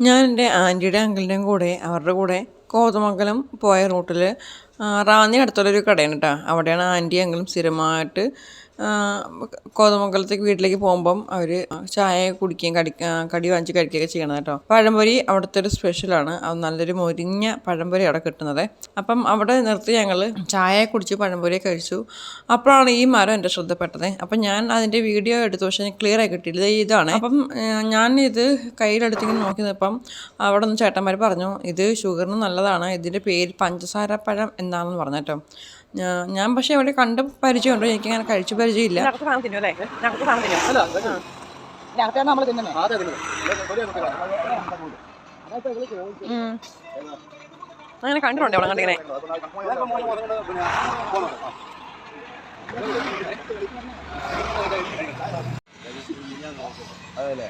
ഞാൻ എൻ്റെ ആൻറ്റിയുടെ അങ്കിളിൻ്റെയും കൂടെ അവരുടെ കൂടെ കോതമംഗലം പോയ റൂട്ടിൽ റാന്നി അടുത്തുള്ളൊരു കടയാണ് കേട്ടോ. അവിടെയാണ് ആൻറ്റി അങ്കിളും സ്ഥിരമായിട്ട് കോതമംഗലത്തേക്ക് വീട്ടിലേക്ക് പോകുമ്പം അവർ ചായ കുടിക്കുകയും കടി വാങ്ങിച്ച് കഴിക്കുകയൊക്കെ ചെയ്യണം കേട്ടോ. പഴംപൊരി അവിടുത്തെ ഒരു സ്പെഷ്യലാണ്. അത് നല്ലൊരു മൊരിഞ്ഞ പഴംപൊരി അവിടെ കിട്ടുന്നത്. അപ്പം അവിടെ നിർത്തി ഞങ്ങൾ ചായ കുടിച്ച് പഴംപൊരി കഴിച്ചു. അപ്പോഴാണ് ഈ മരം എൻ്റെ ശ്രദ്ധപ്പെട്ടത്. അപ്പം ഞാൻ അതിൻ്റെ വീഡിയോ എടുത്തു, പക്ഷേ ക്ലിയർ ആയി കിട്ടിയില്ല. ഇതാണ്. അപ്പം ഞാൻ ഇത് കയ്യിലെടുത്തിങ്ങനെ നോക്കി നിന്നപ്പം അവിടെ നിന്ന് ചേട്ടന്മാർ പറഞ്ഞു ഇത് ഷുഗറിന് നല്ലതാണ്, ഇതിൻ്റെ പേര് പഞ്ചസാര പഴം എന്താണെന്ന് പറഞ്ഞു കേട്ടോ. ഞാൻ പക്ഷേ അവിടെ കണ്ട് പരിചയമുണ്ടോ, എനിക്കങ്ങനെ കഴിച്ചു പരിചയമില്ല. അങ്ങനെ കണ്ടിട്ടുണ്ടോ അവിടെ കണ്ടിങ്ങനെ അതല്ലേ